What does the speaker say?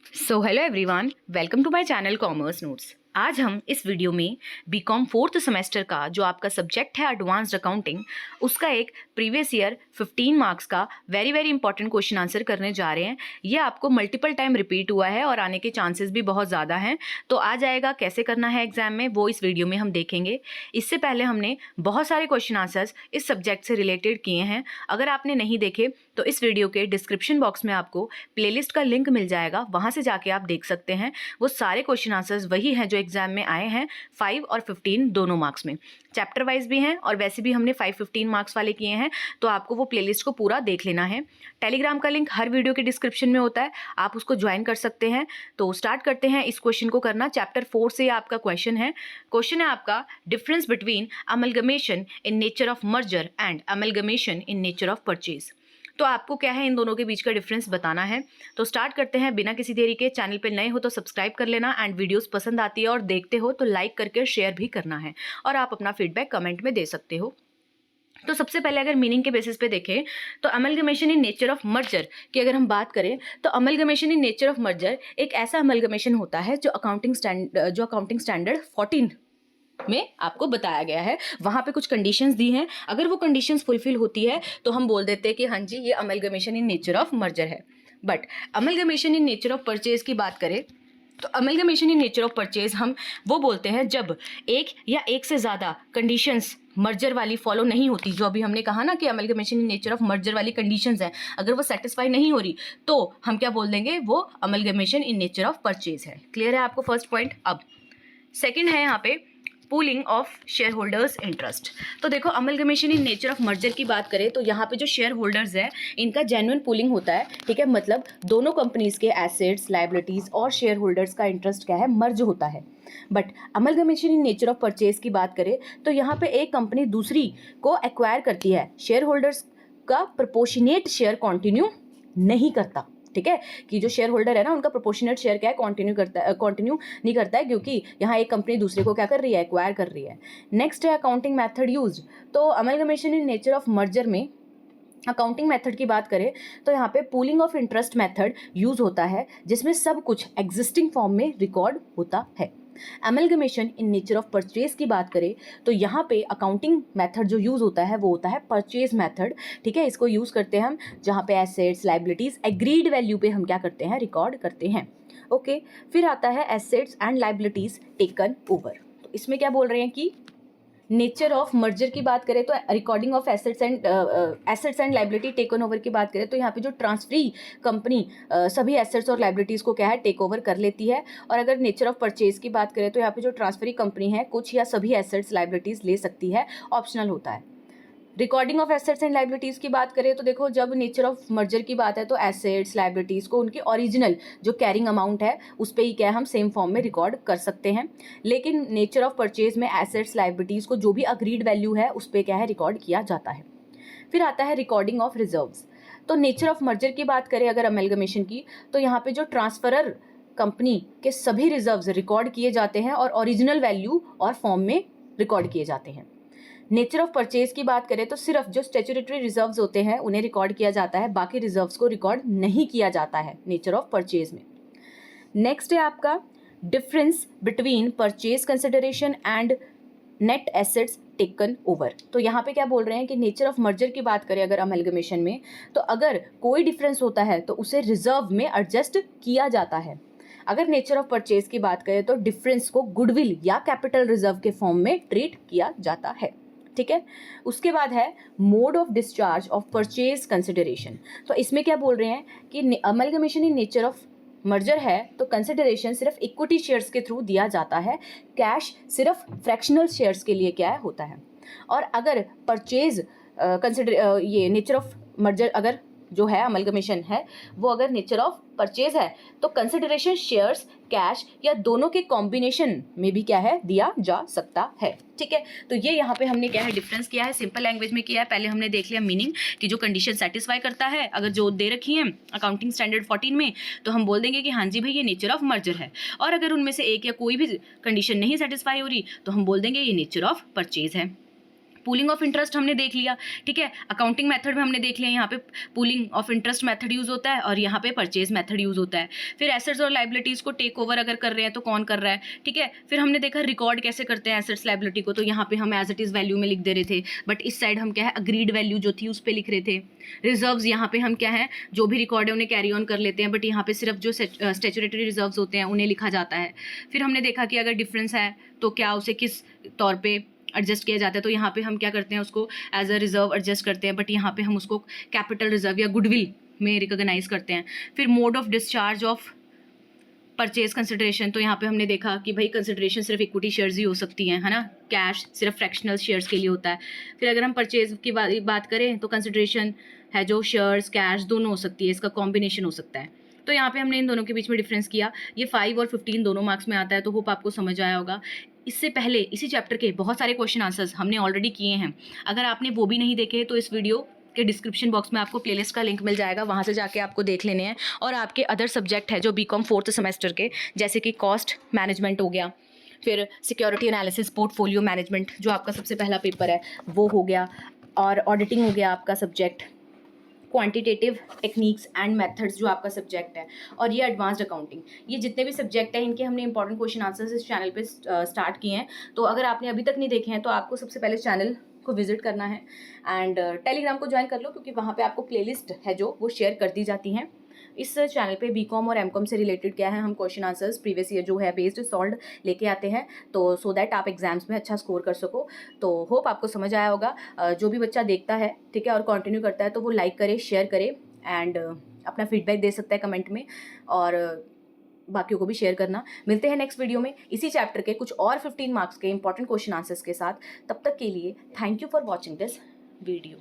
So hello everyone, welcome to my channel commerce notes. आज हम इस वीडियो में बीकॉम फोर्थ सेमेस्टर का जो आपका सब्जेक्ट है एडवांस्ड अकाउंटिंग, उसका एक प्रीवियस ईयर 15 मार्क्स का वेरी इंपॉर्टेंट क्वेश्चन आंसर करने जा रहे हैं। ये आपको मल्टीपल टाइम रिपीट हुआ है और आने के चांसेस भी बहुत ज़्यादा हैं। तो आ जाएगा, कैसे करना है एग्जाम में वो इस वीडियो में हम देखेंगे। इससे पहले हमने बहुत सारे क्वेश्चन आंसर्स इस सब्जेक्ट से रिलेटेड किए हैं। अगर आपने नहीं देखे तो इस वीडियो के डिस्क्रिप्शन बॉक्स में आपको प्लेलिस्ट का लिंक मिल जाएगा, वहाँ से जाके आप देख सकते हैं। वो सारे क्वेश्चन आंसर्स वही हैं जो एग्जाम में आए हैं, 5 और 15 दोनों मार्क्स में। चैप्टर वाइज भी हैं और वैसे भी हमने 5-15 मार्क्स वाले किए हैं, तो आपको वो प्लेलिस्ट को पूरा देख लेना है। टेलीग्राम का लिंक हर वीडियो के डिस्क्रिप्शन में होता है, आप उसको ज्वाइन कर सकते हैं। तो स्टार्ट करते हैं इस क्वेश्चन को करना। चैप्टर 4 से आपका क्वेश्चन है आपका difference between amalgamation in nature of merger and amalgamation in nature of purchase. तो आपको क्या है, इन दोनों के बीच का डिफरेंस बताना है। तो स्टार्ट करते हैं बिना किसी देरी के। चैनल पे नए हो तो सब्सक्राइब कर लेना, एंड वीडियोस पसंद आती है और देखते हो तो लाइक करके शेयर भी करना है, और आप अपना फीडबैक कमेंट में दे सकते हो। तो सबसे पहले अगर मीनिंग के बेसिस पे देखें तो amalgamation in nature of merger की अगर हम बात करें तो amalgamation in nature of merger एक ऐसा अमलगमेशन होता है जो अकाउंटिंग स्टैंडर्ड 14 में आपको बताया गया है। वहां पे कुछ कंडीशंस दी हैं, अगर वो कंडीशंस फुलफिल होती है तो हम बोल देते हैं कि हाँ जी, ये amalgamation in nature of merger है। But amalgamation in nature of purchase की बात करें तो amalgamation in nature of purchase हम वो बोलते हैं जब एक या एक से ज़्यादा कंडीशंस मर्जर वाली फॉलो नहीं होती। जो अभी हमने कहा ना कि amalgamation in nature of merger वाली कंडीशंस हैं, अगर वो सेटिस्फाई नहीं हो रही तो हम क्या बोल देंगे, वो amalgamation in nature of purchase है। क्लियर है आपको फर्स्ट पॉइंट। अब सेकेंड है यहाँ पे pooling of share holders interest. तो देखो, amalgamation in nature of merger की बात करें तो यहाँ पे जो शेयर होल्डर्स हैं इनका जेन्युइन पूलिंग होता है। ठीक है, मतलब दोनों कंपनीज के एसेट्स, लायबिलिटीज और शेयर होल्डर्स का इंटरेस्ट क्या है, मर्ज होता है। But amalgamation in nature of purchase की बात करें तो यहाँ पे एक कंपनी दूसरी को एक्वायर करती है, शेयर होल्डर्स का प्रोपोर्शनेट शेयर कंटिन्यू नहीं करता। ठीक है, कि जो शेयर होल्डर है ना, उनका प्रोपोर्शनेट शेयर क्या है, कंटिन्यू नहीं करता है, क्योंकि यहाँ एक कंपनी दूसरे को क्या कर रही है, एक्वायर कर रही है। नेक्स्ट है अकाउंटिंग मेथड यूज्ड। तो amalgamation in nature of merger में अकाउंटिंग मेथड की बात करें तो यहाँ पे pooling of interest method use होता है, जिसमें सब कुछ एग्जिस्टिंग फॉर्म में रिकॉर्ड होता है। Amalgamation in nature of purchase की बात करें तो यहाँ पे अकाउंटिंग मेथड जो यूज होता है वो होता है परचेज मेथड। ठीक है, इसको यूज करते हैं हम जहाँ पे एसेट्स, लायबिलिटीज एग्रीड वैल्यू पे हम क्या करते हैं, रिकॉर्ड करते हैं। ओके, फिर आता है assets and liabilities taken over. तो इसमें क्या बोल रहे हैं कि नेचर ऑफ मर्जर की बात करें तो recording of assets and liability taken over की बात करें तो यहाँ पे जो ट्रांसफरी कंपनी सभी एसेट्स और लायबिलिटीज़ को क्या है, टेक ओवर कर लेती है। और अगर नेचर ऑफ परचेज की बात करें तो यहाँ पे जो ट्रांसफरी कंपनी है कुछ या सभी एसेट्स, लायबिलिटीज़ ले सकती है, ऑप्शनल होता है। Recording of assets and liabilities की बात करें तो देखो, जब नेचर ऑफ मर्जर की बात है तो एसेट्स, लायबिलिटीज़ को उनकी ओरिजिनल जो कैरिंग अमाउंट है उस पर ही क्या है, हम सेम फॉर्म में रिकॉर्ड कर सकते हैं। लेकिन नेचर ऑफ परचेज में एसेट्स, लायबिलिटीज़ को जो भी अग्रीड वैल्यू है उस पर क्या है, रिकॉर्ड किया जाता है। फिर आता है रिकॉर्डिंग ऑफ रिजर्व्स। तो नेचर ऑफ मर्जर की बात करें अगर अमेलगमेशन की, तो यहाँ पे जो ट्रांसफरर कंपनी के सभी रिजर्व्स रिकॉर्ड किए जाते हैं और ओरिजिनल वैल्यू और फॉर्म में रिकॉर्ड किए जाते हैं। नेचर ऑफ परचेज की बात करें तो सिर्फ जो स्टैट्यूटरी रिजर्व्स होते हैं उन्हें रिकॉर्ड किया जाता है, बाकी रिजर्व्स को रिकॉर्ड नहीं किया जाता है नेचर ऑफ परचेज में। नेक्स्ट है आपका difference between purchase consideration and net assets taken over. तो यहाँ पे क्या बोल रहे हैं कि नेचर ऑफ मर्जर की बात करें अगर अमेलगमेशन में, तो अगर कोई डिफरेंस होता है तो उसे रिजर्व में एडजस्ट किया जाता है। अगर नेचर ऑफ परचेज की बात करें तो डिफरेंस को गुडविल या कैपिटल रिजर्व के फॉर्म में ट्रीट किया जाता है। ठीक है, उसके बाद है mode of discharge of purchase consideration. तो इसमें क्या बोल रहे हैं कि amalgamation in nature of merger है तो कंसिडरेशन सिर्फ इक्विटी शेयर्स के थ्रू दिया जाता है, कैश सिर्फ फ्रैक्शनल शेयर्स के लिए क्या है, होता है। और अगर परचेज ये नेचर ऑफ मर्जर अगर जो है अमलगमेशन है वो अगर नेचर ऑफ परचेज है तो कंसिडरेशन शेयर्स, कैश या दोनों के कॉम्बिनेशन में भी क्या है, दिया जा सकता है। ठीक है, तो ये यहाँ पे हमने क्या है, डिफरेंस किया है, सिंपल लैंग्वेज में किया है। पहले हमने देख लिया मीनिंग कि जो कंडीशन सेटिस्फाई करता है, अगर जो दे रखी है अकाउंटिंग स्टैंडर्ड 14 में, तो हम बोल देंगे कि हाँ जी भाई ये नेचर ऑफ मर्जर है। और अगर उनमें से एक या कोई भी कंडीशन नहीं सेटिस्फाई हो रही तो हम बोल देंगे ये नेचर ऑफ परचेज है। पूलिंग ऑफ इंटरेस्ट हमने देख लिया, ठीक है। अकाउंटिंग मेथड में हमने देख लिया, यहाँ पे pooling of interest method use होता है और यहाँ पे परचेज मेथड यूज़ होता है। फिर एसेट्स और लाइबिलिटीज़ को टेक ओवर अगर कर रहे हैं तो कौन कर रहा है, ठीक है। फिर हमने देखा रिकॉर्ड कैसे करते हैं एसेट्स लाइबिलिटी को, तो यहाँ पे हम एज इट इज़ वैल्यू में लिख दे रहे थे, बट इस साइड हम क्या है अग्रीड वैल्यू जो थी उस पर लिख रहे थे। रिजर्व्स यहाँ पे हम क्या है जो भी रिकॉर्ड है उन्हें कैरी ऑन कर लेते हैं, बट यहाँ पे सिर्फ जो स्टैट्यूटरी रिजर्व्स होते हैं उन्हें लिखा जाता है। फिर हमने देखा कि अगर डिफरेंस है तो क्या उसे किस तौर पे एडजस्ट किया जाता है, तो यहाँ पे हम क्या करते हैं उसको एज अ रिजर्व एडजस्ट करते हैं, बट यहाँ पे हम उसको कैपिटल रिजर्व या गुडविल में रिकॉग्नाइज करते हैं। फिर mode of discharge of purchase consideration, तो यहाँ पे हमने देखा कि भाई कंसिडरेशन सिर्फ इक्विटी शेयर्स ही हो सकती हैं, है ना, कैश सिर्फ फ्रैक्शनल शेयर्स के लिए होता है। फिर अगर हम परचेज की बात करें तो कंसिडरेशन है जो शेयर्स कैश दोनों हो सकती है, इसका कॉम्बिनेशन हो सकता है। तो यहाँ पे हमने इन दोनों के बीच में डिफरेंस किया। ये 5 और 15 दोनों मार्क्स में आता है, तो होप आपको समझ आया होगा। इससे पहले इसी चैप्टर के बहुत सारे क्वेश्चन आंसर्स हमने ऑलरेडी किए हैं, अगर आपने वो भी नहीं देखे तो इस वीडियो के डिस्क्रिप्शन बॉक्स में आपको प्लेलिस्ट का लिंक मिल जाएगा, वहाँ से जाके आपको देख लेने हैं। और आपके अदर सब्जेक्ट है जो बीकॉम 4th सेमेस्टर के, जैसे कि कॉस्ट मैनेजमेंट हो गया, फिर सिक्योरिटी एनालिसिस पोर्टफोलियो मैनेजमेंट जो आपका सबसे पहला पेपर है वो हो गया, और ऑडिटिंग हो गया आपका subject, quantitative techniques and methods जो आपका सब्जेक्ट है, और ये एडवांस्ड अकाउंटिंग। ये जितने भी सब्जेक्ट हैं इनके हमने इंपॉर्टेंट क्वेश्चन आंसर्स इस चैनल पे स्टार्ट किए हैं। तो अगर आपने अभी तक नहीं देखे हैं तो आपको सबसे पहले चैनल को विजिट करना है एंड टेलीग्राम को ज्वाइन कर लो, क्योंकि वहाँ पे आपको प्लेलिस्ट है जो वो शेयर कर दी जाती हैं। इस चैनल पे बीकॉम और एमकॉम से रिलेटेड क्या है हम क्वेश्चन आंसर्स प्रीवियस ईयर जो है बेस्ड सॉल्व लेके आते हैं, तो सो दैट आप एग्जाम्स में अच्छा स्कोर कर सको। तो होप आपको समझ आया होगा। जो भी बच्चा देखता है, ठीक है, और कंटिन्यू करता है तो वो लाइक करे, शेयर करे एंड अपना फीडबैक दे सकता है कमेंट में, और बाकियों को भी शेयर करना। मिलते हैं नेक्स्ट वीडियो में इसी चैप्टर के कुछ और 15 मार्क्स के इंपॉर्टेंट क्वेश्चन आंसर्स के साथ। तब तक के लिए thank you for watching this video.